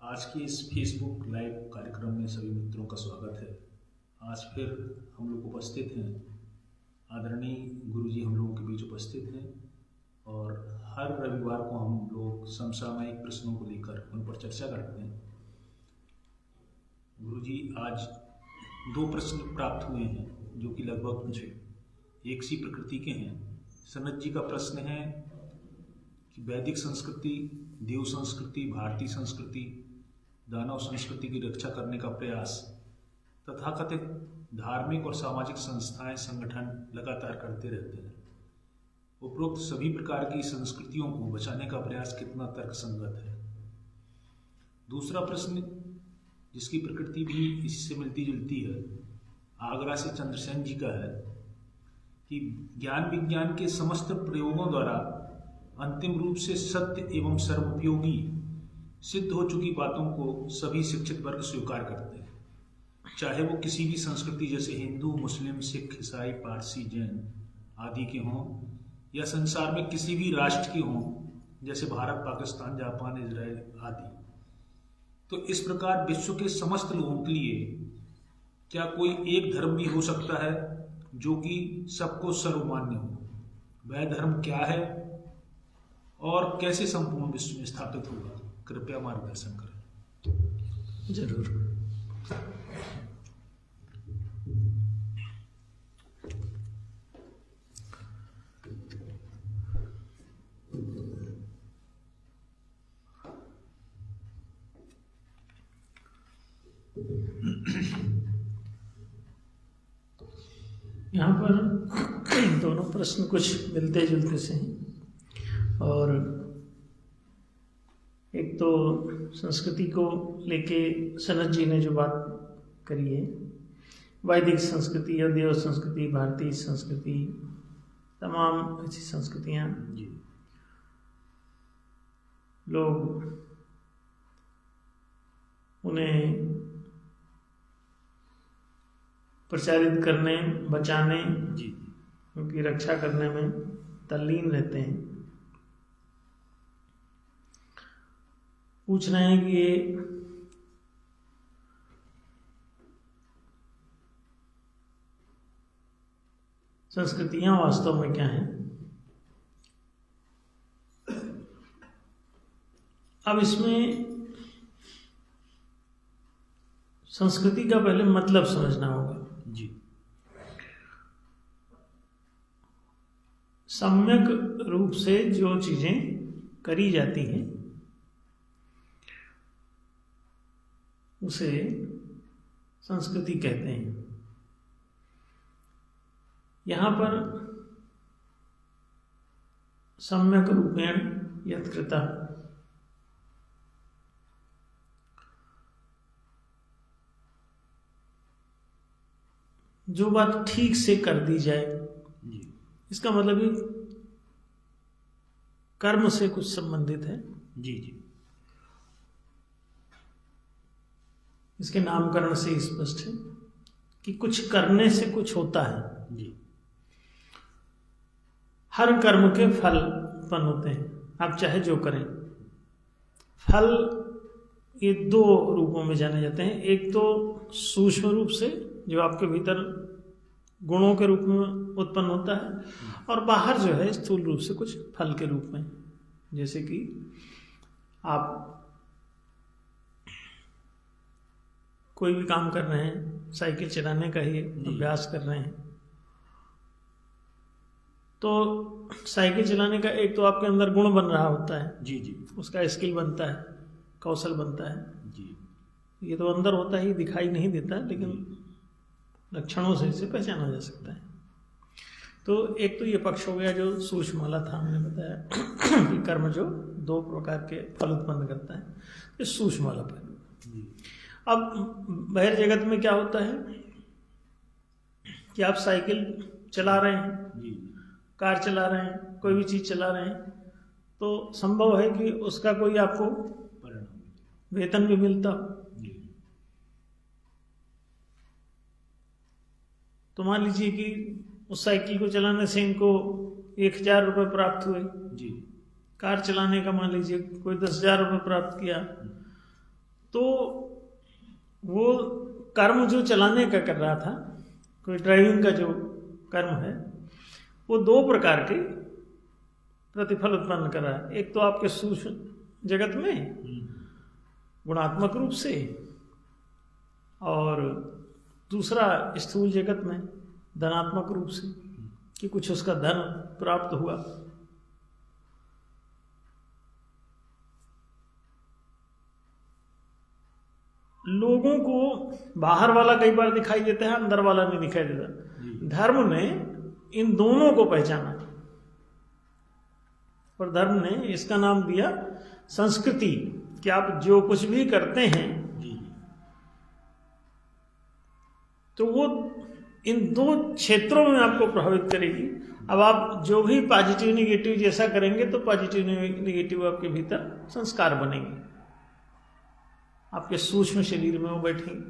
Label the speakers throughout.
Speaker 1: आज के इस फेसबुक लाइव कार्यक्रम में सभी मित्रों का स्वागत है। आज फिर हम लोग उपस्थित हैं, आदरणीय गुरुजी हम लोगों के बीच उपस्थित हैं और हर रविवार को हम लोग समसामयिक प्रश्नों को लेकर उन पर चर्चा करते हैं। गुरुजी, आज 2 प्रश्न प्राप्त हुए हैं जो कि लगभग मुझे एक सी प्रकृति के हैं। सनत जी का प्रश्न है कि वैदिक संस्कृति, देव संस्कृति, भारतीय संस्कृति, दानव संस्कृति की रक्षा करने का प्रयास तथाकथित धार्मिक और सामाजिक संस्थाएं, संगठन लगातार करते रहते हैं। उपरोक्त सभी प्रकार की संस्कृतियों को बचाने का प्रयास कितना तर्कसंगत है? दूसरा प्रश्न, जिसकी प्रकृति भी इससे मिलती जुलती है, आगरा से चंद्रसेन जी का है कि ज्ञान विज्ञान के समस्त प्रयोगों द्वारा अंतिम रूप से सत्य एवं सर्वोपयोगी सिद्ध हो चुकी बातों को सभी शिक्षित वर्ग स्वीकार करते हैं, चाहे वो किसी भी संस्कृति जैसे हिंदू, मुस्लिम, सिख, ईसाई, पारसी, जैन आदि के हों या संसार में किसी भी राष्ट्र के हों जैसे भारत, पाकिस्तान, जापान, इजराइल आदि। तो इस प्रकार विश्व के समस्त लोगों के लिए क्या कोई एक धर्म भी हो सकता है जो कि सबको सर्वमान्य हो? वह धर्म क्या है और कैसे संपूर्ण विश्व में स्थापित होगा? कृपया मार्गदर्शन करें।
Speaker 2: जरूर। यहाँ पर दोनों प्रश्न कुछ मिलते जुलते से हैं और एक तो संस्कृति को लेके सनत जी ने जो बात करी है, वैदिक संस्कृति या देव संस्कृति, भारतीय संस्कृति, तमाम ऐसी संस्कृतियाँ लोग उन्हें प्रचारित करने, बचाने, उनकी रक्षा करने में तल्लीन रहते हैं। पूछ रहे हैं कि ये संस्कृतियां वास्तव में क्या हैं। अब इसमें संस्कृति का पहले मतलब समझना होगा।
Speaker 1: जी।
Speaker 2: सम्यक रूप से जो चीजें करी जाती हैं उसे संस्कृति कहते हैं। यहाँ पर सम्यक रूपेण यत्कृता, जो बात ठीक से कर दी जाए, इसका मतलब ये कर्म से कुछ संबंधित है।
Speaker 1: जी।
Speaker 2: इसके नामकरण से स्पष्ट है कि कुछ करने से कुछ होता है।
Speaker 1: जी।
Speaker 2: हर कर्म के फल उत्पन्न होते हैं, आप चाहे जो करें। फल ये 2 रूपों में जाने जाते हैं। एक तो सूक्ष्म रूप से जो आपके भीतर गुणों के रूप में उत्पन्न होता है, और बाहर जो है स्थूल रूप से कुछ फल के रूप में। जैसे कि आप कोई भी काम कर रहे हैं, साइकिल चलाने का ही अभ्यास कर रहे हैं, तो साइकिल चलाने का एक तो आपके अंदर गुण बन रहा होता है।
Speaker 1: जी।
Speaker 2: उसका स्किल बनता है, कौशल बनता है।
Speaker 1: जी।
Speaker 2: ये तो अंदर होता ही, दिखाई नहीं देता, लेकिन लक्षणों से इसे पहचाना जा सकता है। तो एक तो ये पक्ष हो गया जो सूक्ष्म वाला था, हमने बताया कि कर्म जो 2 प्रकार के फल उत्पन्न करता है, ये सूक्ष्म वाला फल। अब बाहर जगत में क्या होता है कि आप साइकिल चला रहे हैं, कार चला रहे हैं, कोई भी चीज चला रहे हैं, तो संभव है कि उसका कोई आपको वेतन भी मिलता हो। तो मान लीजिए कि उस साइकिल को चलाने से इनको 1000 रुपये प्राप्त हुए जी। कार चलाने का मान लीजिए कोई 10,000 रुपये प्राप्त किया, तो वो कर्म जो चलाने का कर रहा था, कोई ड्राइविंग का जो कर्म है, वो 2 प्रकार के प्रतिफल उत्पन्न कर रहा है। एक तो आपके सूक्ष्म जगत में गुणात्मक रूप से, और दूसरा स्थूल जगत में धनात्मक रूप से, कि कुछ उसका धन प्राप्त हुआ। लोगों को बाहर वाला कई बार दिखाई देता है, अंदर वाला नहीं दिखाई देता। धर्म ने इन दोनों को पहचाना और धर्म ने इसका नाम दिया संस्कृति, कि आप जो कुछ भी करते हैं तो वो इन 2 क्षेत्रों में आपको प्रभावित करेगी। अब आप जो भी पॉजिटिव निगेटिव जैसा करेंगे तो पॉजिटिव निगेटिव आपके भीतर संस्कार बनेंगे, आपके सूक्ष्म शरीर में वो बैठेंगे,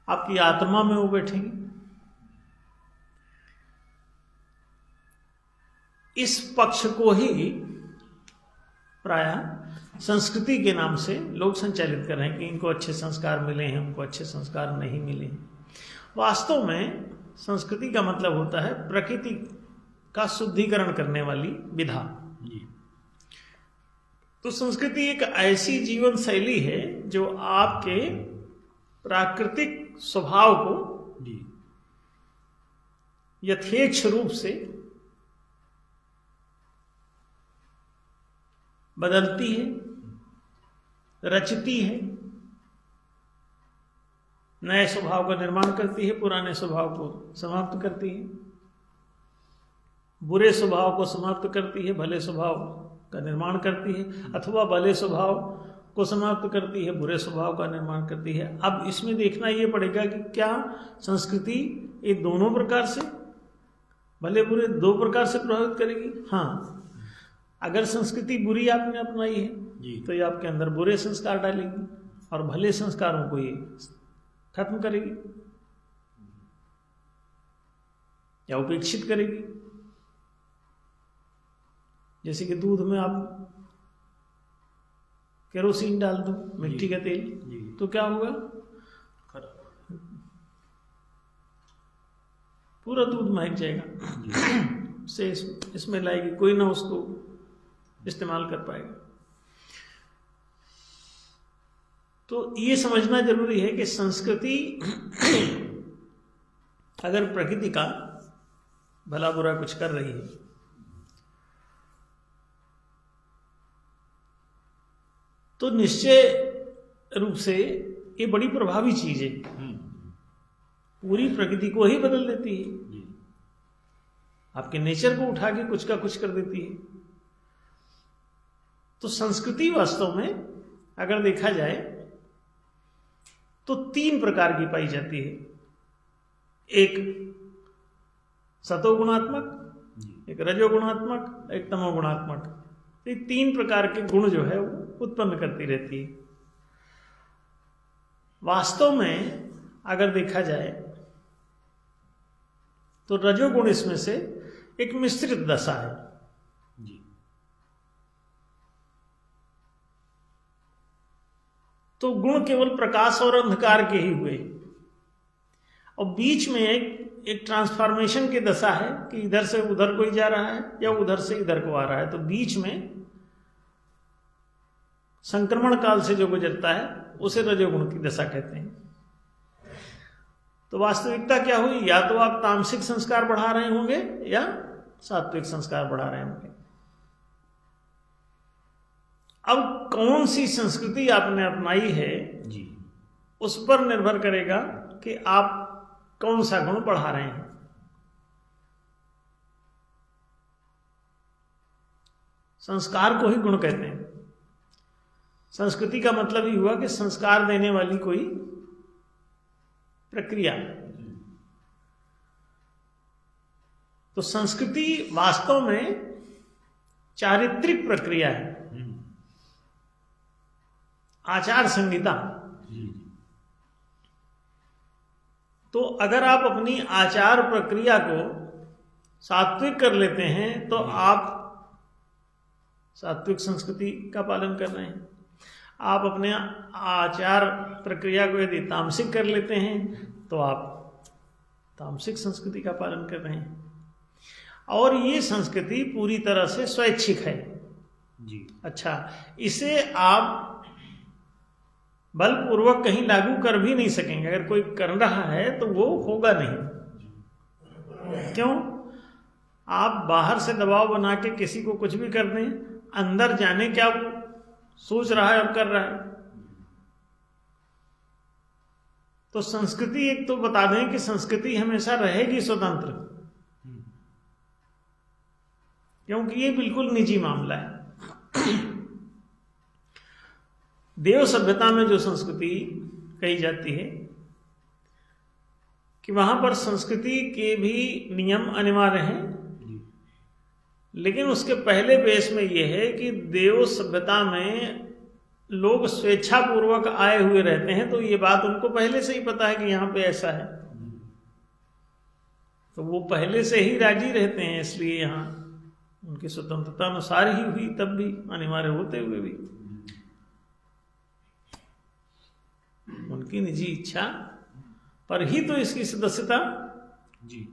Speaker 2: आपकी आत्मा में वो बैठेंगे। इस पक्ष को ही प्रायः संस्कृति के नाम से लोग संचालित कर रहे हैं कि इनको अच्छे संस्कार मिले हैं, उनको अच्छे संस्कार नहीं मिले हैं। वास्तव में संस्कृति का मतलब होता है प्रकृति का शुद्धिकरण करने वाली विधा। तो संस्कृति एक ऐसी जीवन शैली है जो आपके प्राकृतिक स्वभाव को यथेच्छ रूप से बदलती है, रचती है, नए स्वभाव का निर्माण करती है, पुराने स्वभाव को समाप्त करती है, बुरे स्वभाव को समाप्त करती है, भले स्वभाव का निर्माण करती है, अथवा भले स्वभाव को समाप्त करती है, बुरे स्वभाव का निर्माण करती है। अब इसमें देखना ये पड़ेगा कि क्या संस्कृति ये दोनों प्रकार से, भले बुरे 2 प्रकार से प्रभावित करेगी। हाँ, अगर संस्कृति बुरी आपने अपनाई है तो ये आपके अंदर बुरे संस्कार डालेगी और भले संस्कारों को ये खत्म करेगी या उपेक्षित करेगी। जैसे कि दूध में आप केरोसिन डाल दो, मिट्टी का तेल, तो क्या होगा? पूरा दूध महक जाएगा, से इसमें लाएगी, कोई ना उसको इस्तेमाल कर पाएगा। तो ये समझना जरूरी है कि संस्कृति अगर प्रकृति का भला बुरा कुछ कर रही है तो निश्चय रूप से ये बड़ी प्रभावी चीज है, पूरी प्रकृति को ही बदल देती है, आपके नेचर को उठा के कुछ का कुछ कर देती है। तो संस्कृति वास्तव में अगर देखा जाए तो 3 प्रकार की पाई जाती है। एक सतोगुणात्मक, एक रजोगुणात्मक, एक तमोगुणात्मक। ये 3 प्रकार के गुण जो है वो उत्पन्न करती रहती है। वास्तव में अगर देखा जाए तो रजोगुण इसमें से एक मिश्रित दशा है। तो गुण केवल प्रकाश और अंधकार के ही हुए और बीच में एक ट्रांसफॉर्मेशन की दशा है कि इधर से उधर कोई जा रहा है या उधर से इधर को आ रहा है। तो बीच में संक्रमण काल से जो गुजरता है उसे रजोगुण की दशा कहते हैं। तो वास्तविकता क्या हुई? या तो आप तामसिक संस्कार बढ़ा रहे होंगे या सात्विक संस्कार बढ़ा रहे होंगे। अब कौन सी संस्कृति आपने अपनाई है जी, उस पर निर्भर करेगा कि आप कौन सा गुण बढ़ा रहे हैं। संस्कार को ही गुण कहते हैं। संस्कृति का मतलब ही हुआ कि संस्कार देने वाली कोई प्रक्रिया। तो संस्कृति वास्तव में चारित्रिक प्रक्रिया है, आचार संहिता। तो अगर आप अपनी आचार प्रक्रिया को सात्विक कर लेते हैं तो आप सात्विक संस्कृति का पालन कर रहे हैं। आप अपने आचार प्रक्रिया को यदि तामसिक कर लेते हैं तो आप तामसिक संस्कृति का पालन कर रहे हैं। और ये संस्कृति पूरी तरह से स्वैच्छिक है
Speaker 1: जी।
Speaker 2: अच्छा, इसे आप बलपूर्वक कहीं लागू कर भी नहीं सकेंगे। अगर कोई कर रहा है तो वो होगा नहीं। क्यों? आप बाहर से दबाव बना के किसी को कुछ भी कर दें, अंदर जाने क्या वो सोच रहा है और कर रहा है। तो संस्कृति, एक तो बता दें कि संस्कृति हमेशा रहेगी स्वतंत्र, क्योंकि ये बिल्कुल निजी मामला है। देव सभ्यता में जो संस्कृति कही जाती है कि वहां पर संस्कृति के भी नियम अनिवार्य हैं, लेकिन उसके पहले बेस में यह है कि देव सभ्यता में लोग स्वेच्छापूर्वक आए हुए रहते हैं, तो ये बात उनको पहले से ही पता है कि यहाँ पे ऐसा है, तो वो पहले से ही राजी रहते हैं। इसलिए यहाँ उनकी स्वतंत्रता अनुसार ही हुई, तब भी अनिवार्य होते हुए भी उनकी निजी इच्छा पर ही तो इसकी सदस्यता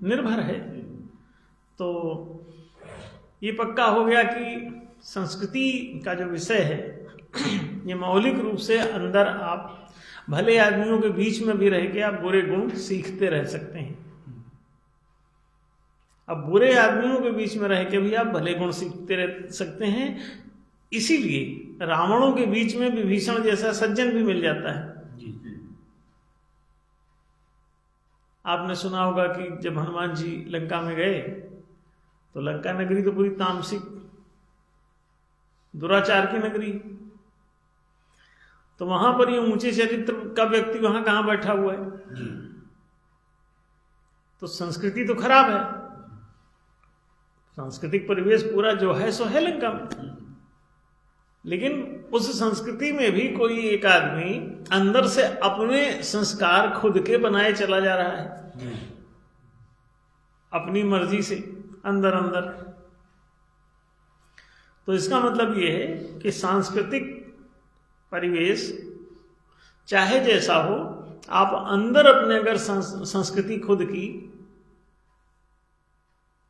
Speaker 2: निर्भर है। तो ये पक्का हो गया कि संस्कृति का जो विषय है ये मौलिक रूप से अंदर आप भले आदमियों के बीच में भी रह के आप बुरे गुण सीखते रह सकते हैं। अब बुरे आदमियों के बीच में रह के भी आप भले गुण सीखते रह सकते हैं। इसीलिए रावणों के बीच में विभीषण जैसा सज्जन भी मिल जाता है। आपने सुना होगा कि जब हनुमान जी लंका में गए तो लंका नगरी तो पूरी तामसिक दुराचार की नगरी, तो वहां पर ये ऊंचे चरित्र का व्यक्ति वहां कहां बैठा हुआ है, तो संस्कृति तो खराब है। सांस्कृतिक परिवेश पूरा जो है सो है लंका में, लेकिन उस संस्कृति में भी कोई एक आदमी अंदर से अपने संस्कार खुद के बनाए चला जा रहा है अपनी मर्जी से अंदर अंदर। तो इसका मतलब यह है कि सांस्कृतिक परिवेश चाहे जैसा हो, आप अंदर अपने अगर संस्कृति खुद की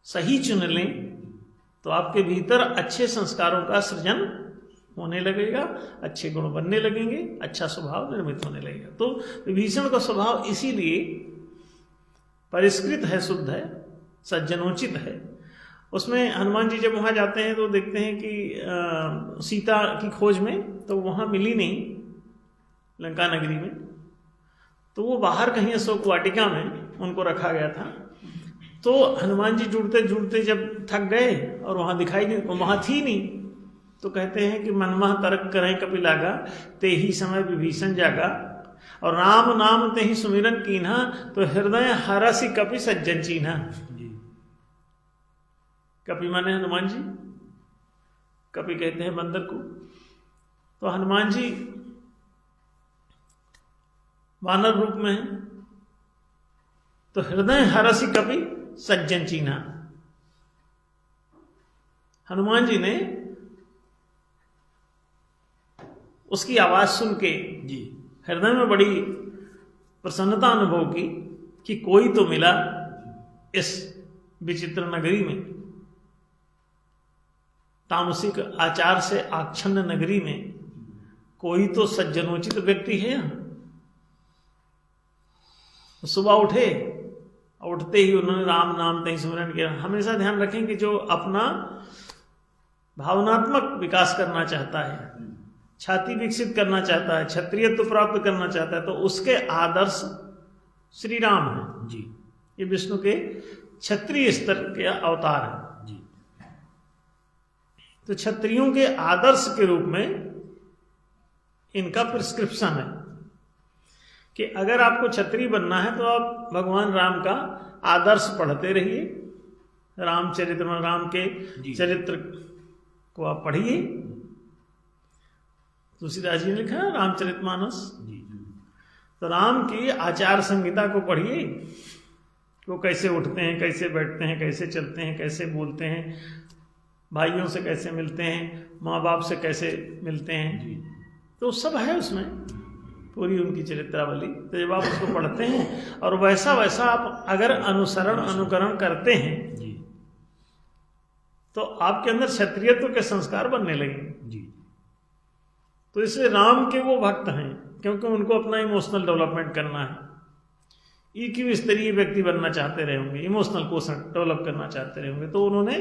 Speaker 2: सही चुन लें तो आपके भीतर अच्छे संस्कारों का सृजन होने लगेगा, अच्छे गुण बनने लगेंगे, अच्छा स्वभाव निर्मित होने लगेगा। तो विभीषण का स्वभाव इसीलिए परिष्कृत है, शुद्ध है, सज्जनोचित है। उसमें हनुमान जी जब वहाँ जाते हैं तो देखते हैं कि सीता की खोज में तो वहाँ मिली नहीं लंका नगरी में, तो वो बाहर कहीं अशोक वाटिका में उनको रखा गया था। तो हनुमान जी जुड़ते जुड़ते जब थक गए और वहाँ दिखाई नहीं, वहाँ थी नहीं, तो कहते हैं कि मनमह तर्क करें कपिलागा, ते ही समय विभीषण जागा, और राम नाम ते ही सुमिरन कीन्हा, तो हृदय हरसि कपि सज्जन चीन्हा। कपि माने हनुमान जी, कपि कहते हैं बंदर को। तो हनुमान जी वानर रूप में है, तो हृदय हरसि कपि सज्जन चीन्हा। हनुमान जी ने उसकी आवाज सुन के हृदय में बड़ी प्रसन्नता अनुभव की कि कोई तो मिला इस विचित्र नगरी में, तामसिक आचार से आच्छन्न नगरी में कोई तो सज्जनोचित व्यक्ति है। सुबह उठे, उठते ही उन्होंने राम नाम तय स्मरण किया। हमेशा ध्यान रखें कि जो अपना भावनात्मक विकास करना चाहता है, छाती विकसित करना चाहता है, क्षत्रियत्व प्राप्त करना चाहता है, तो उसके आदर्श श्री राम है जी। ये विष्णु के क्षत्रिय स्तर के अवतार हैं जी। तो क्षत्रियों के आदर्श के रूप में इनका प्रिस्क्रिप्शन है कि अगर आपको क्षत्रिय बनना है तो आप भगवान राम का आदर्श पढ़ते रहिए, रामचरित्र में राम के चरित्र को आप पढ़िए। तुलसीदास जी ने लिखा है रामचरितमानस, तो राम की आचार संहिता को पढ़िए, वो कैसे उठते हैं, कैसे बैठते हैं, कैसे चलते हैं, कैसे बोलते हैं, भाइयों से कैसे मिलते हैं, माँ बाप से कैसे मिलते हैं। तो सब है उसमें, पूरी उनकी चरित्रावली। तो जब आप उसको पढ़ते हैं और वैसा वैसा आप अगर अनुकरण करते हैं
Speaker 1: जी
Speaker 2: तो आपके अंदर क्षत्रियत्व के संस्कार बनने लगेंगे।
Speaker 1: जी
Speaker 2: तो इसलिए राम के वो भक्त हैं क्योंकि उनको अपना इमोशनल डेवलपमेंट करना है। EQ स्तरीय व्यक्ति बनना चाहते रहे होंगे, इमोशनल कोशल डेवलप करना चाहते रहे होंगे, तो उन्होंने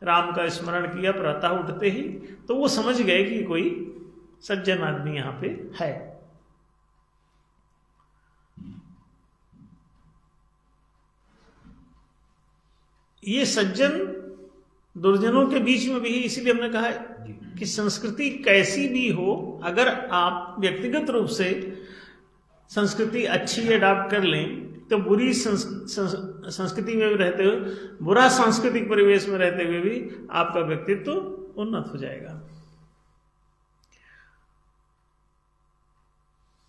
Speaker 2: राम का स्मरण किया प्रातः उठते ही। तो वो समझ गए कि कोई सज्जन आदमी यहाँ पे है। ये सज्जन दुर्जनों के बीच में भी, इसीलिए हमने कहा है कि संस्कृति कैसी भी हो, अगर आप व्यक्तिगत रूप से संस्कृति अच्छी अडॉप्ट कर लें तो बुरी संस्कृति में भी रहते हुए, बुरा सांस्कृतिक परिवेश में रहते हुए भी आपका व्यक्तित्व उन्नत हो जाएगा।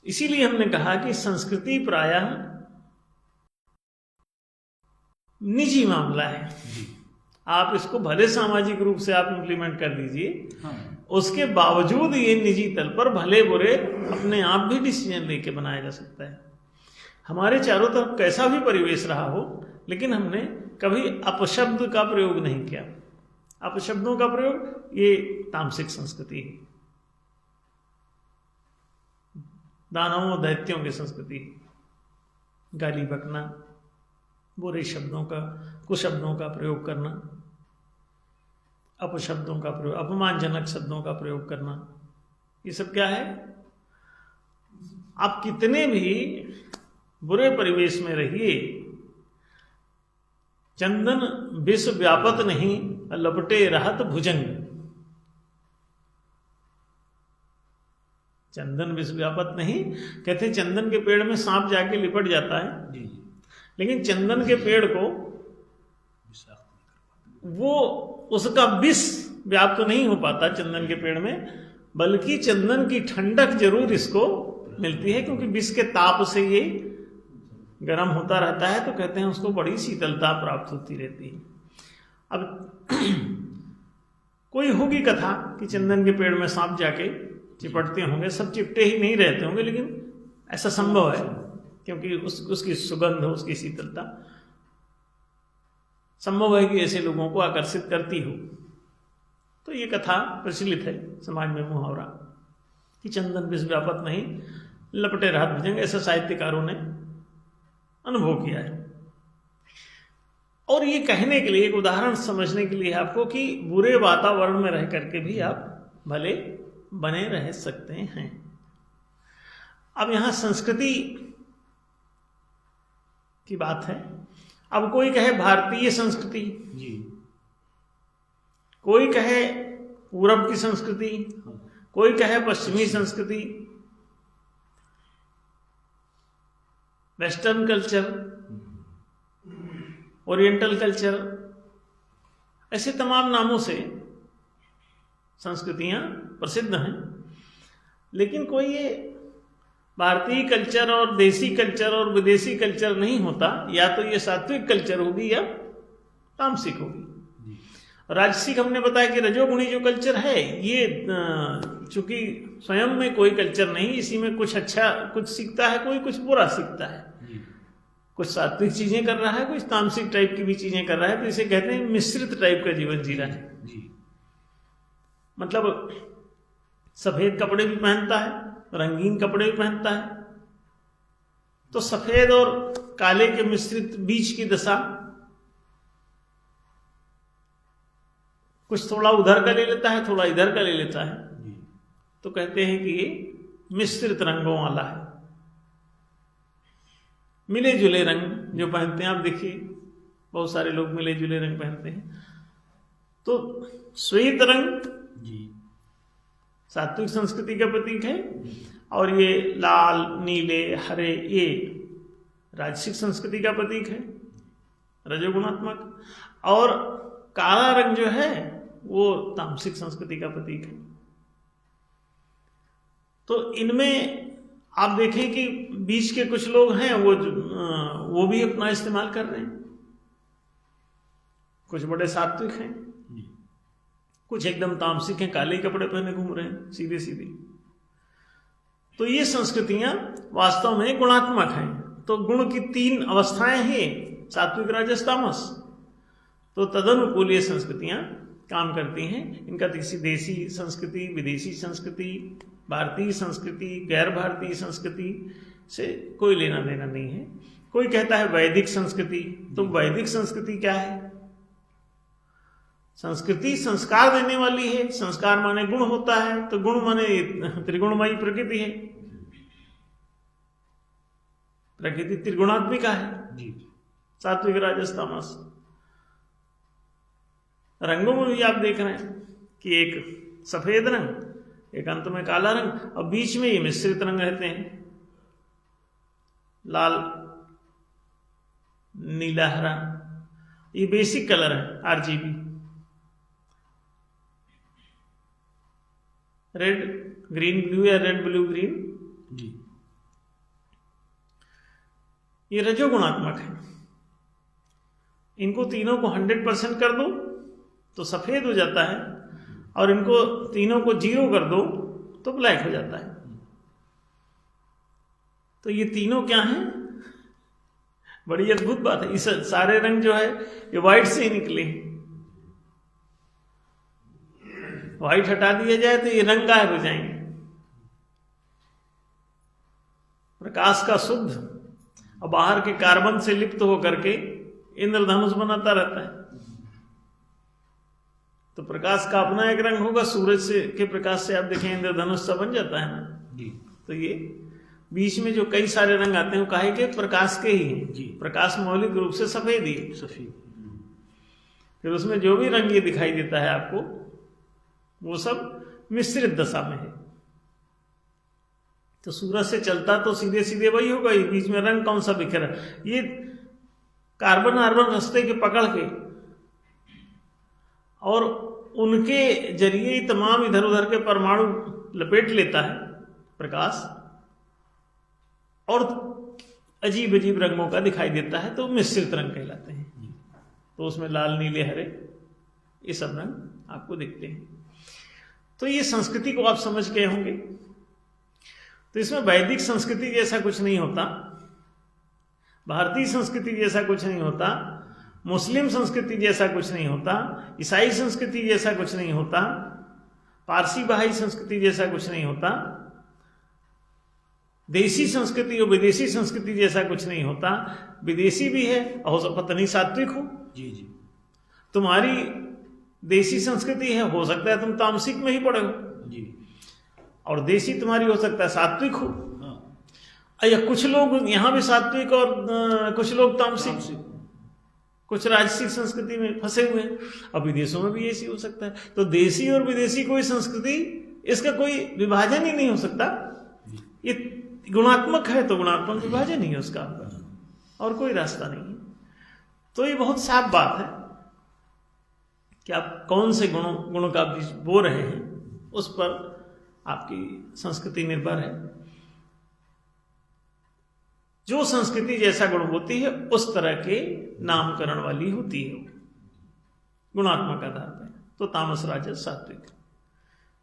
Speaker 2: इसीलिए हमने कहा कि संस्कृति प्रायः निजी मामला है। आप इसको भले सामाजिक रूप से आप इम्प्लीमेंट कर दीजिए, उसके बावजूद ये निजी तल पर भले बुरे अपने आप भी डिसीजन लेके बनाया जा सकता है। हमारे चारों तरफ कैसा भी परिवेश रहा हो, लेकिन हमने कभी अपशब्द का प्रयोग नहीं किया। अपशब्दों का प्रयोग ये तामसिक संस्कृति है, दानवों दैत्यों की संस्कृति है। गाली बकना, बुरे शब्दों का, कुशब्दों का प्रयोग करना, अपशब्दों का प्रयोग, अपमानजनक शब्दों का प्रयोग करना, ये सब क्या है? आप कितने भी बुरे परिवेश में रहिए, चंदन विश्व व्यापत नहीं, लपटे रहत भुजंग। चंदन विश्व व्यापत नहीं, कहते चंदन के पेड़ में सांप जाके लिपट जाता है, लेकिन चंदन के पेड़ को वो उसका विष व्याप्त तो नहीं हो पाता चंदन के पेड़ में, बल्कि चंदन की ठंडक जरूर इसको मिलती है, क्योंकि विष के ताप से ये गर्म होता रहता है। तो कहते हैं उसको बड़ी शीतलता प्राप्त होती रहती है। अब कोई होगी कथा कि चंदन के पेड़ में सांप जाके चिपटते होंगे, सब चिपटे ही नहीं रहते होंगे, लेकिन ऐसा संभव है क्योंकि उसकी सुगंध, उसकी शीतलता संभव है कि ऐसे लोगों को आकर्षित करती हो। तो ये कथा प्रचलित है समाज में, मुहावरा कि चंदन विष व्यापत नहीं, लपटे रहत भुजंग, ऐसा साहित्यकारों ने अनुभव किया है। और ये कहने के लिए, एक उदाहरण समझने के लिए आपको कि बुरे वातावरण में रह करके भी आप भले बने रह सकते हैं। अब यहां संस्कृति की बात है। अब कोई कहे भारतीय संस्कृति
Speaker 1: जी,
Speaker 2: कोई कहे पूरब की संस्कृति, कोई कहे पश्चिमी संस्कृति, वेस्टर्न कल्चर, ओरिएंटल कल्चर, ऐसे तमाम नामों से संस्कृतियां प्रसिद्ध हैं। लेकिन कोई ये भारतीय कल्चर और देसी कल्चर और विदेशी कल्चर नहीं होता, या तो ये सात्विक कल्चर होगी या तामसिक होगी। राजसिक हमने बताया कि रजोगुणी जो कल्चर है, ये चूंकि स्वयं में कोई कल्चर नहीं, इसी में कुछ अच्छा कुछ सीखता है, कोई कुछ बुरा सीखता है, कुछ सात्विक चीजें कर रहा है, कुछ तामसिक टाइप की भी चीजें कर रहा है। तो इसे कहते हैं मिश्रित टाइप का जीवन जी रहा है। मतलब सफेद कपड़े भी पहनता है, रंगीन कपड़े भी पहनता है, तो सफेद और काले के मिश्रित बीच की दशा, कुछ थोड़ा उधर का ले लेता है, थोड़ा इधर का ले लेता है, तो कहते हैं कि ये मिश्रित रंगों वाला है। मिले जुले रंग जो पहनते हैं, आप देखिए बहुत सारे लोग मिले जुले रंग पहनते हैं। तो श्वेत रंग सात्विक संस्कृति का प्रतीक है, और ये लाल, नीले, हरे, ये राजसिक संस्कृति का प्रतीक है, रजोगुणात्मक। और काला रंग जो है वो तामसिक संस्कृति का प्रतीक है। तो इनमें आप देखें कि बीच के कुछ लोग हैं वो भी अपना इस्तेमाल कर रहे हैं। कुछ बड़े सात्विक हैं, कुछ एकदम तामसिक हैं, काले कपड़े पहने घूम रहे हैं सीधे सीधे। तो ये संस्कृतियां वास्तव में गुणात्मक हैं। तो गुण की 3 अवस्थाएं हैं, सात्विक, राजस, तामस। तो तदनुकूल ये संस्कृतियां काम करती हैं। इनका किसी देशी संस्कृति, विदेशी संस्कृति, भारतीय संस्कृति, गैर भारतीय संस्कृति से कोई लेना देना नहीं है। कोई कहता है वैदिक संस्कृति, तो वैदिक संस्कृति क्या है? संस्कृति संस्कार देने वाली है। संस्कार माने गुण होता है, तो गुण माने त्रिगुणमयी प्रकृति है। प्रकृति त्रिगुणात्मिका है
Speaker 1: जी।
Speaker 2: सात्विक, राजस, तामस। रंगों में भी आप देख रहे हैं कि एक सफेद रंग, एक अंत में काला रंग, और बीच में ये मिश्रित रंग रहते हैं, लाल, नीला, हरा। ये बेसिक कलर है, आरजीबी। रेड ग्रीन ब्लू या रेड ब्लू ग्रीन
Speaker 1: जी।
Speaker 2: ये रजोगुणात्मक है। इनको तीनों को 100% कर दो तो सफेद हो जाता है, और इनको तीनों को 0 कर दो तो ब्लैक हो जाता है। तो ये तीनों क्या हैं? बड़ी अद्भुत बात है। इस सारे रंग जो है ये व्हाइट से ही निकले। व्हाइट हटा दिया जाए तो ये रंग गायब हो जाएंगे। प्रकाश का शुद्ध और बाहर के कार्बन से लिप्त होकर के इंद्रधनुष बनाता रहता है। तो प्रकाश का अपना एक रंग होगा, सूरज से के प्रकाश से आप देखें इंद्रधनुष सा बन जाता है ना
Speaker 1: जी।
Speaker 2: तो ये बीच में जो कई सारे रंग आते हैं वो काहे के? प्रकाश के ही हैं
Speaker 1: जी।
Speaker 2: प्रकाश मौलिक रूप से सफेद ही है।
Speaker 1: सफेद।
Speaker 2: फिर उसमें जो भी रंग ये दिखाई देता है आपको, वो सब मिश्रित दशा में है। तो सूरज से चलता तो सीधे सीधे वही होगा, ये बीच में रंग कौन सा बिखरा? ये कार्बन आर्बन रास्ते के पकड़ के और उनके जरिए ही तमाम इधर उधर के परमाणु लपेट लेता है प्रकाश, और अजीब अजीब रंगों का दिखाई देता है, तो मिश्रित रंग कहलाते हैं। तो उसमें लाल, नीले, हरे ये सब रंग आपको दिखते हैं। तो ये संस्कृति को आप समझ गए होंगे। तो इसमें वैदिक संस्कृति जैसा कुछ नहीं होता, भारतीय संस्कृति जैसा कुछ नहीं होता, मुस्लिम संस्कृति जैसा कुछ नहीं होता, ईसाई संस्कृति जैसा कुछ नहीं होता, पारसी बहाई संस्कृति जैसा कुछ नहीं होता, देशी संस्कृति और विदेशी संस्कृति जैसा कुछ नहीं होता। विदेशी भी है और पता नहीं सात्विक हो।
Speaker 1: जी जी।
Speaker 2: तुम्हारी देशी संस्कृति है, हो सकता है तुम तामसिक में ही पड़े हो
Speaker 1: जी।
Speaker 2: और देशी तुम्हारी हो सकता है सात्विक हो।
Speaker 1: हाँ।
Speaker 2: या कुछ लोग यहाँ भी सात्विक और कुछ लोग तामसिक, कुछ राजसिक संस्कृति में फंसे हुए हैं। अब विदेशों में भी ऐसी हो सकता है। तो देशी और विदेशी कोई संस्कृति, इसका कोई विभाजन ही नहीं हो सकता। ये गुणात्मक है तो गुणात्मक विभाजन ही है उसका, और कोई रास्ता नहीं है। तो ये बहुत साफ बात है कि आप कौन से गुणों का बीज बो रहे हैं, उस पर आपकी संस्कृति निर्भर है। जो संस्कृति जैसा गुण होती है उस तरह के नामकरण वाली होती है, गुणात्मक आधार पर। तो तामस, राजस, सात्विक,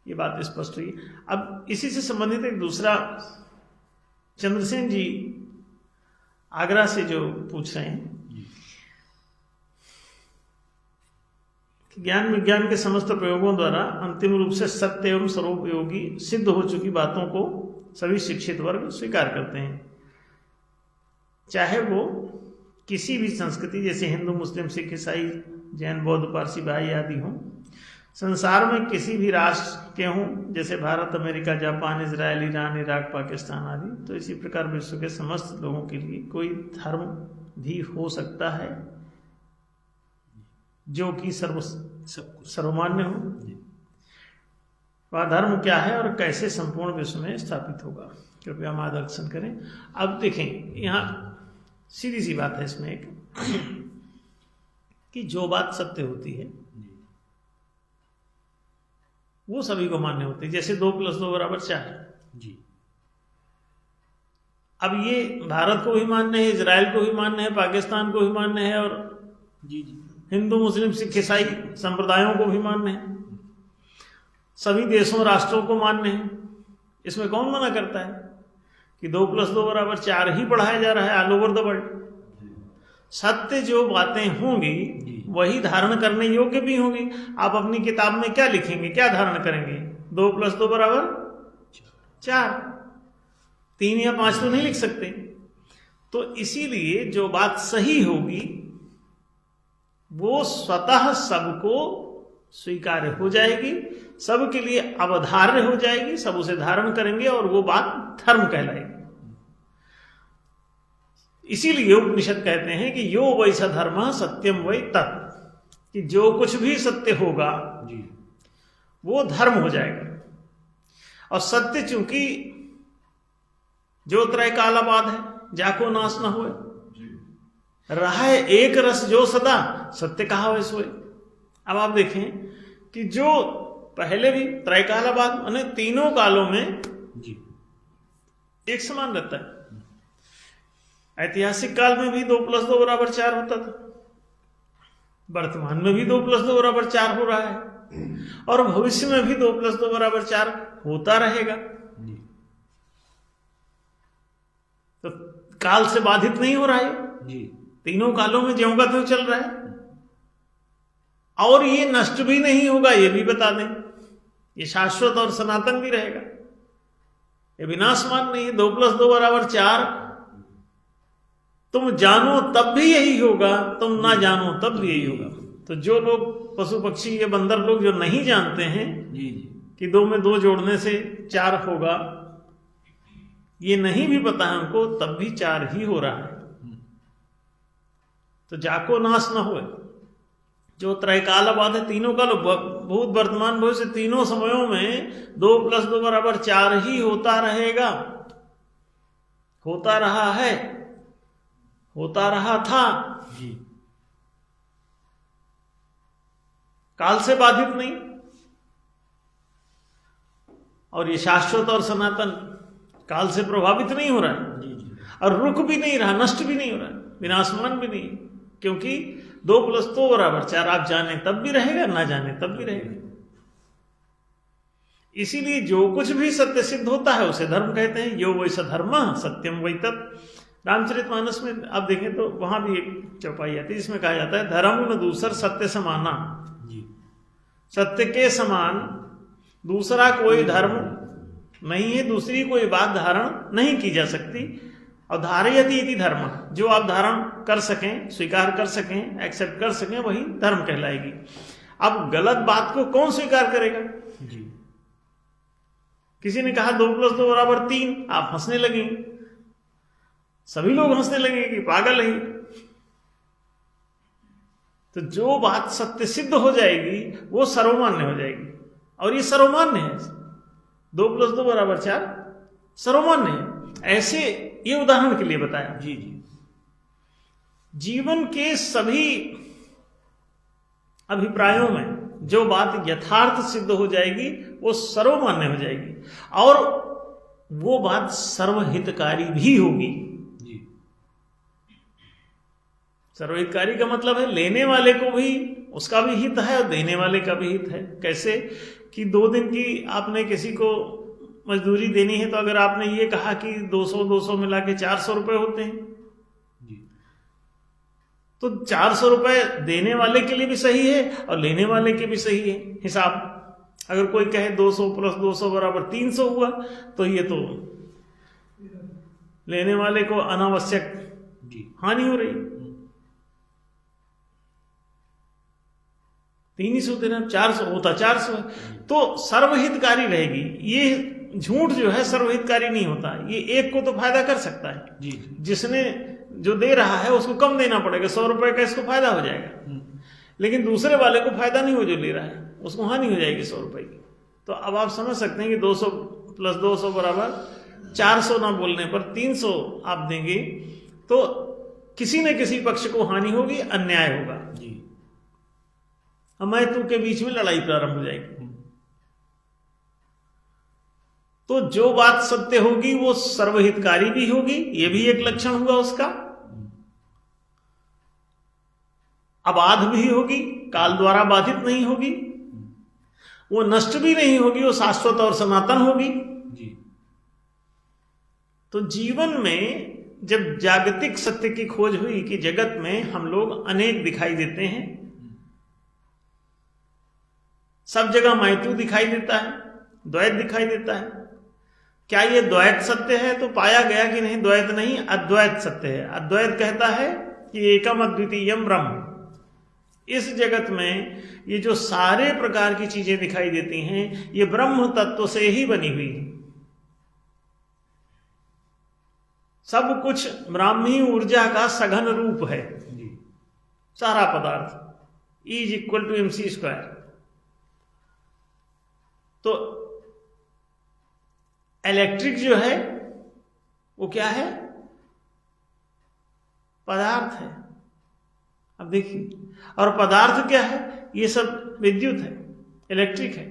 Speaker 2: ये बात स्पष्ट हुई। अब इसी से संबंधित एक दूसरा, चंद्रसेन जी आगरा से जो पूछ रहे हैं कि ज्ञान विज्ञान के समस्त प्रयोगों द्वारा अंतिम रूप से सत्य एवं सर्वोपयोगी सिद्ध हो चुकी बातों को सभी शिक्षित वर्ग स्वीकार करते हैं, चाहे वो किसी भी संस्कृति जैसे हिंदू, मुस्लिम, सिख, ईसाई, जैन, बौद्ध, पारसी, बहाई आदि हों, संसार में किसी भी राष्ट्र के हों जैसे Bharat, America, Japan, Israel, Iran, Iraq, Pakistan आदि। तो इसी प्रकार विश्व के समस्त लोगों के लिए कोई धर्म भी हो सकता है जो कि सर्वमान्य हो। वह धर्म क्या है और कैसे संपूर्ण विश्व में स्थापित होगा, कृपया मार्गदर्शन करें। अब देखें, यहाँ सीधी सी बात है इसमें एक कि जो बात सत्य होती है वो सभी को मान्य होती है। जैसे 2 + 2 = 4
Speaker 1: जी।
Speaker 2: अब ये भारत को भी मान्य है, इजराइल को भी मान्य है, पाकिस्तान को भी मान्य है, और
Speaker 1: जी जी
Speaker 2: हिंदू, मुस्लिम, सिख, ईसाई संप्रदायों को भी मान्य है, सभी देशों राष्ट्रों को मान्य है। इसमें कौन मना करता है? कि 2 + 2 = 4 ही पढ़ाया जा रहा है ऑल ओवर द वर्ल्ड। सत्य जो बातें होंगी वही धारण करने योग्य भी होंगी। आप अपनी किताब में क्या लिखेंगे, क्या धारण करेंगे? 2 + 2 = 4, 3 या 5 तो नहीं लिख सकते। तो इसीलिए जो बात सही होगी वो स्वतः सबको स्वीकार्य हो जाएगी, सबके लिए अवधार्य हो जाएगी, सब उसे धारण करेंगे और वो बात धर्म कहलाएगी। इसीलिए उपनिषद कहते हैं कि यो वैसा धर्म सत्यम वै तत्, कि जो कुछ भी सत्य होगा वो धर्म हो जाएगा। और सत्य चूंकि जो त्रैकालाबाद है, जाको नाश न होए, रहा है एक रस जो सदा, सत्य कहा वै सोए। अब आप देखें कि जो पहले भी त्रैकालाबाद माने तीनों कालों में एक समान रहता है। ऐतिहासिक काल में भी 2 + 2 = 4 होता था, वर्तमान में भी 2 + 2 = 4 हो रहा है, और भविष्य में भी 2 + 2 = 4 होता रहेगा। तो काल से बाधित नहीं हो रहा है, तीनों कालों में ज्यों का त्यों चल रहा है। और ये नष्ट भी नहीं होगा, ये भी बता दें, ये शाश्वत और सनातन भी रहेगा, ये विनाशमान नहीं है। 2 + 2 = 4, तुम जानो तब भी यही होगा, तुम ना जानो तब भी यही होगा। तो जो लोग पशु पक्षी ये बंदर लोग जो नहीं जानते हैं कि 2 में 2 जोड़ने से 4 होगा, ये नहीं भी पता है उनको, तब भी 4 ही हो रहा है। तो जाको नाश न होए, जो त्रैकालाबाद है, तीनों काल, भूत वर्तमान भविष्य तीनों समयों में 2 + 2 = 4 ही होता रहेगा, होता रहा है, होता रहा था, काल से बाधित नहीं। और ये शाश्वत और सनातन, काल से प्रभावित नहीं हो रहा है, और रुक भी नहीं रहा, नष्ट भी नहीं हो रहा है, विनाशमान भी नहीं, क्योंकि 2 + 2 = 4 आप जाने तब भी रहेगा, ना जाने तब भी रहेगा। इसीलिए जो कुछ भी सत्य सिद्ध होता है उसे धर्म कहते हैं। यो वैसा धर्म सत्यम वै तत्। रामचरितमानस में आप देखें तो वहां भी एक चौपाई आती है, इसमें कहा जाता है धर्म न दूसर सत्य समाना। सत्य के समान दूसरा कोई धर्म नहीं है, दूसरी कोई बात धारण नहीं की जा सकती। और धारयति इति धर्म, जो आप धारण कर सकें, स्वीकार कर सकें, एक्सेप्ट कर सकें, वही धर्म कहलाएगी। अब गलत बात को कौन स्वीकार करेगा? किसी ने कहा 2 + 2 = 3, आप हंसने लगे, सभी लोग हंसने लगे कि पागल है। तो जो बात सत्य सिद्ध हो जाएगी वो सर्वमान्य हो जाएगी, और ये सर्वमान्य है। 2 + 2 = 4 सर्वमान्य है। ऐसे ये उदाहरण के लिए बताया। जीवन के सभी अभिप्रायों में जो बात यथार्थ सिद्ध हो जाएगी वो सर्वमान्य हो जाएगी, और वो बात सर्वहितकारी भी होगी। सर्वहितकारी का मतलब है लेने वाले को भी उसका भी हित है और देने वाले का भी हित है। कैसे कि 2 दिन की आपने किसी को मजदूरी देनी है, तो अगर आपने ये कहा कि 200 मिला के 400 रुपए होते हैं, तो 400 रुपए देने वाले के लिए भी सही है और लेने वाले के भी सही है हिसाब। अगर कोई कहे 200 + 200 = 300 हुआ, तो ये तो लेने वाले को अनावश्यक हानि हो रही। 300 देना, 400 होता 400 है, तो सर्वहितकारी रहेगी। ये झूठ जो है सर्वहितकारी नहीं होता। ये एक को तो फायदा कर सकता है, जिसने जो दे रहा है उसको कम देना पड़ेगा, 100 रुपए का इसको फायदा हो जाएगा, लेकिन दूसरे वाले को फायदा नहीं हो, जो ले रहा है उसको हानि हो जाएगी 100 रुपए की। तो अब आप समझ सकते हैं कि 200 + 200 = 400 ना बोलने पर 300 आप देंगे, तो किसी न किसी पक्ष को हानि होगी, अन्याय होगा, मैं तू के बीच में लड़ाई प्रारंभ हो जाएगी। तो जो बात सत्य होगी वो सर्वहितकारी भी होगी, ये भी एक लक्षण हुआ उसका। अबाध भी होगी, काल द्वारा बाधित नहीं होगी, वो नष्ट भी नहीं होगी, वो शाश्वत और सनातन होगी। तो जीवन में जब जागतिक सत्य की खोज हुई कि जगत में हम लोग अनेक दिखाई देते हैं, सब जगह मैथु दिखाई देता है, द्वैत दिखाई देता है, क्या ये द्वैत सत्य है? तो पाया गया कि नहीं, द्वैत नहीं, अद्वैत सत्य है। अद्वैत कहता है कि एकम अद्वितीयम ब्रह्म। इस जगत में ये जो सारे प्रकार की चीजें दिखाई देती हैं, ये ब्रह्म तत्व से ही बनी हुई है। सब कुछ ब्राह्मी ऊर्जा का सघन रूप है। सारा पदार्थ E=mc²। तो इलेक्ट्रिक जो है वो क्या है? पदार्थ है। अब देखिए, और पदार्थ क्या है? ये सब विद्युत है, इलेक्ट्रिक है।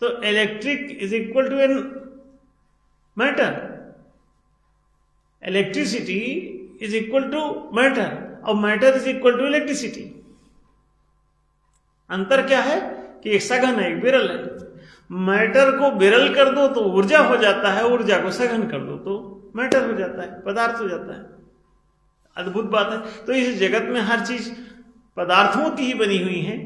Speaker 2: तो electric =n matter, electricity matter, और मैटर इलेक्ट्रिसिटी। अंतर क्या है कि एक सघन है, एक विरल है। मैटर को विरल कर दो तो ऊर्जा हो जाता है, ऊर्जा को सघन कर दो तो मैटर हो जाता है, पदार्थ हो जाता है। अद्भुत बात है। तो इस जगत में हर चीज पदार्थों की ही बनी हुई है।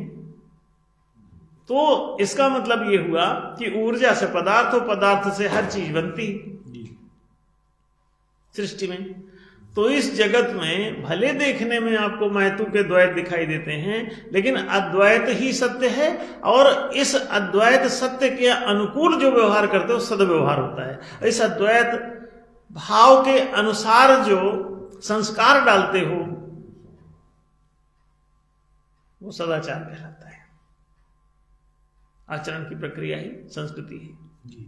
Speaker 2: तो इसका मतलब ये हुआ कि ऊर्जा से पदार्थ और पदार्थ से हर चीज बनती सृष्टि में। तो इस जगत में भले देखने में आपको मैथु के द्वैत दिखाई देते हैं, लेकिन अद्वैत ही सत्य है, और इस अद्वैत सत्य के अनुकूल जो व्यवहार करते हो सद्व्यवहार होता है। इस अद्वैत भाव के अनुसार जो संस्कार डालते हो वो सदाचार कहलाता है। आचरण की प्रक्रिया ही संस्कृति है।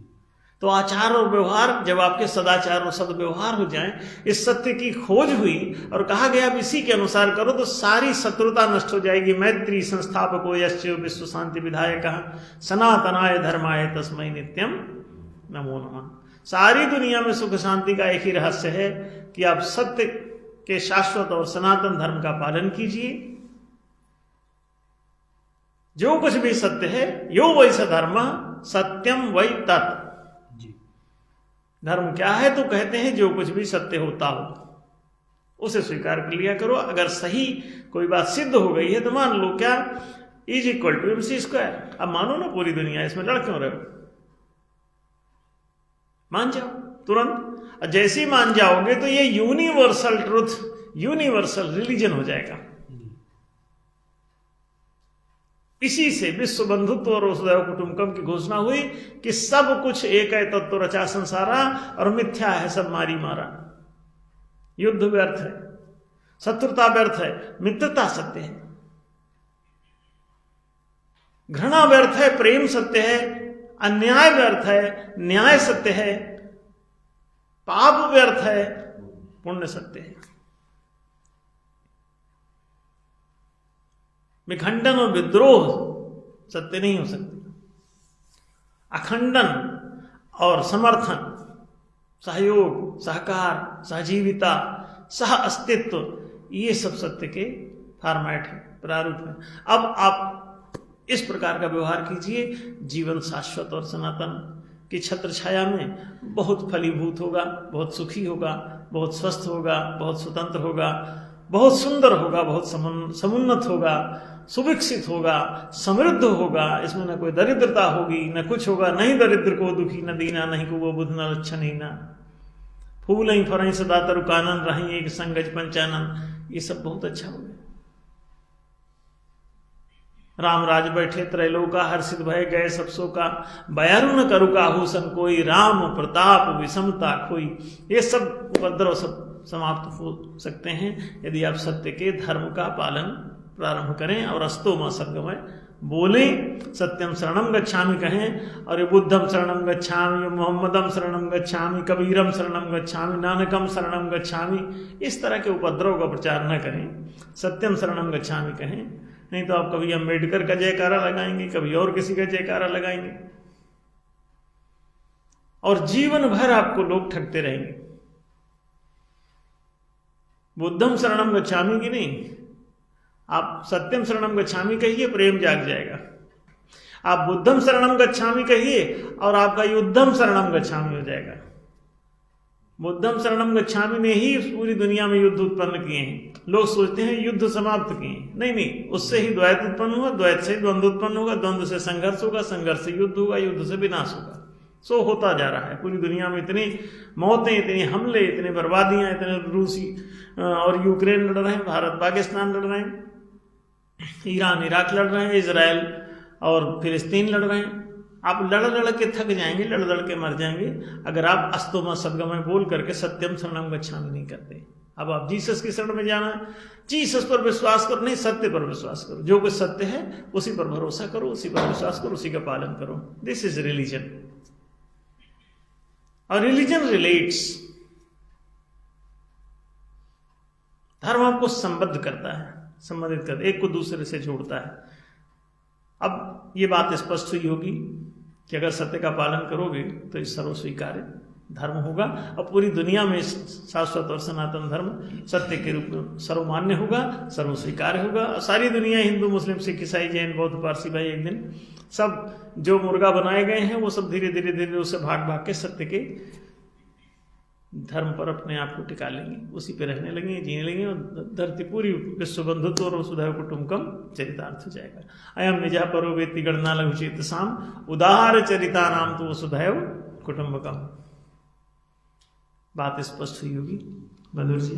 Speaker 2: तो आचार और व्यवहार जब आपके सदाचार और सद्व्यवहार हो जाएं, इस सत्य की खोज हुई और कहा गया अब इसी के अनुसार करो, तो सारी शत्रुता नष्ट हो जाएगी। मैत्री संस्थापको यश्च विश्व शांति विधायकः सनातनाय धर्माय तस्मै नित्यम नमो नमः। सारी दुनिया में सुख शांति का एक ही रहस्य है कि आप सत्य के शाश्वत और सनातन धर्म का पालन कीजिए। जो कुछ भी सत्य है, यो वैसा धर्म सत्यम वै तत्। धर्म क्या है? तो कहते हैं जो कुछ भी सत्य होता हो उसे स्वीकार कर लिया करो। अगर सही कोई बात सिद्ध हो गई है तो मान लो, क्या E=mc²। अब मानो ना पूरी दुनिया, इसमें लड़ क्यों रहे हो? मान जाओ तुरंत। जैसे ही मान जाओगे तो ये यूनिवर्सल ट्रुथ, यूनिवर्सल रिलीजन हो जाएगा। इसी से विश्व बंधुत्व और वसुधैव कुटुंबकम की घोषणा हुई कि सब कुछ एक है तत्व रचा संसारा, और मिथ्या है सब मारी मारा। युद्ध व्यर्थ है, शत्रुता व्यर्थ है, मित्रता सत्य है। घृणा व्यर्थ है, प्रेम सत्य है। अन्याय व्यर्थ है, न्याय सत्य है। पाप व्यर्थ है, पुण्य सत्य है। विखंडन और विद्रोह सत्य नहीं हो सकते। अखंडन और समर्थन, सहयोग, सहकार, सहजीविता, सह अस्तित्व, ये सब सत्य के फॉर्मेट है, प्रारूप है। अब आप इस प्रकार का व्यवहार कीजिए, जीवन शाश्वत और सनातन की छत्र छाया में बहुत फलीभूत होगा, बहुत सुखी होगा, बहुत स्वस्थ होगा, बहुत स्वतंत्र होगा, बहुत सुंदर होगा, बहुत समुन्नत होगा, सुविकसित होगा, समृद्ध होगा। इसमें न कोई दरिद्रता होगी, न कुछ होगा। नहीं दरिद्र को दुखी न दीना, नहीं को वो बुध न लक्षण ही ना। फूल ही फरई सदा तरु कानन, रही एक संगज पंचानन। ये सब बहुत अच्छा होगा। राम राज बैठे त्रैलोका, हर्षित भय गए सब सो का। बयारु न करु काहूसन कोई, राम प्रताप विषमता खोई। ये सब उपद्रव सब समाप्त हो सकते हैं यदि आप सत्य के धर्म का पालन प्रारंभ करें और अस्तो मां सर्गमय बोले। सत्यम शरणम गच्छामि कहें, और ये बुद्धम शरणम गच्छामि, मोहम्मदम शरणम गच्छामि, कबीरम शरणम गच्छामि, नानकम शरणम गच्छामि। इस तरह के उपद्रव का प्रचार न करें, सत्यम शरणम गच्छामि कहें। नहीं तो आप कभी अम्बेडकर का जयकारा लगाएंगे, कभी और किसी का जयकारा लगाएंगे, और जीवन भर आपको लोग ठगते रहेंगे। बुद्धम शरणम गच्छामि की नहीं, आप सत्यम शरणम गच्छामि कहिए, प्रेम जाग जाएगा। आप बुद्धम शरणम गच्छामि कहिए और आपका युद्धम शरणम गच्छामि हो जाएगा। बुद्धम शरणम गच्छामि ने ही पूरी दुनिया में युद्ध उत्पन्न किए हैं। लोग सोचते हैं युद्ध समाप्त किए, नहीं, उससे ही द्वैत उत्पन्न हुआ, द्वैत से द्वंद्व उत्पन्न होगा, द्वंद्व से संघर्ष होगा, संघर्ष से युद्ध होगा, युद्ध से विनाश होगा। सो होता जा रहा है। पूरी दुनिया में इतनी मौतें, इतने हमले, इतने बर्बादियां, इतने रूसी और यूक्रेन लड़ रहे हैं, भारत पाकिस्तान लड़ रहे हैं, ईरान इराक लड़ रहे हैं, इजराइल और फिलिस्तीन लड़ रहे हैं। आप लड़ के थक जाएंगे, लड़ के मर जाएंगे अगर आप अस्तोमा सद्गमय बोल करके सत्यम शरणम गच्छामि नहीं करते। अब आप जीसस की शरण में जाना, जीसस पर विश्वास करो, नहीं सत्य पर विश्वास करो। जो कुछ सत्य है उसी पर भरोसा करो, उसी पर विश्वास करो, उसी का पालन करो। This is religion. और रिलीजन रिलेट्स, धर्म आपको संबद्ध करता है, संबंधित करता है, एक को दूसरे से जोड़ता है। अब ये बात स्पष्ट हुई होगी कि अगर सत्य का पालन करोगे तो इस सर्वस्वीकार्य धर्म होगा और पूरी दुनिया में शाश्वत और सनातन धर्म सत्य के रूप में सर्वमान्य होगा, सर्वस्वीकार्य होगा। सारी दुनिया, हिंदू मुस्लिम सिख ईसाई जैन बौद्ध पारसी भाई, एक दिन सब जो मुर्गा बनाए गए हैं वो सब धीरे धीरे उससे भाग के सत्य के धर्म पर अपने आप को टिका लेंगे, उसी पे रहने लगेंगे, जीने लगेंगे और धरती पूरी विश्व बंधुत्व और वसुधैव कुटुंबकम चरितार्थ हो जाएगा। अयम निजः परो वेत्ति गणना लघु चेतसाम उदार चरिता नाम तो वसुधैव कुटुंबकम। बात स्पष्ट हुई होगी। बंधु जी,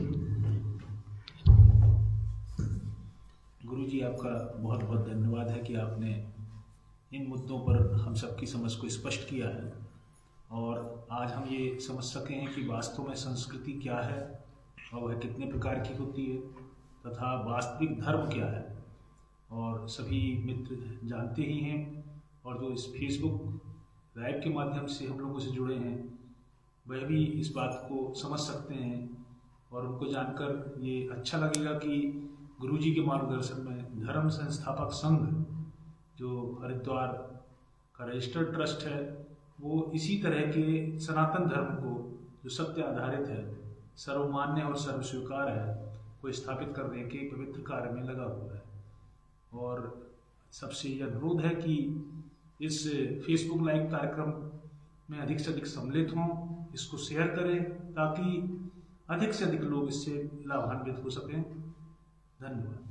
Speaker 1: गुरु जी, आपका बहुत बहुत धन्यवाद है कि आपने इन मुद्दों पर हम सबकी समझ को स्पष्ट किया है और आज हम ये समझ सके हैं कि वास्तव में संस्कृति क्या है और वह कितने प्रकार की होती है तथा वास्तविक धर्म क्या है। और सभी मित्र जानते ही हैं और जो इस फेसबुक लाइव के माध्यम से हम लोगों से जुड़े हैं वह भी इस बात को समझ सकते हैं और उनको जानकर ये अच्छा लगेगा कि गुरुजी के मार्गदर्शन में धर्म संस्थापक संघ जो हरिद्वार का रजिस्टर्ड ट्रस्ट है वो इसी तरह के सनातन धर्म को जो सत्य आधारित है, सर्वमान्य और सर्वस्वीकार है, को स्थापित करने के पवित्र कार्य में लगा हुआ है। और सबसे यह अनुरोध है कि इस फेसबुक लाइव कार्यक्रम में अधिक से अधिक सम्मिलित हों, इसको शेयर करें ताकि अधिक से अधिक लोग इससे लाभान्वित हो सकें। धन्यवाद।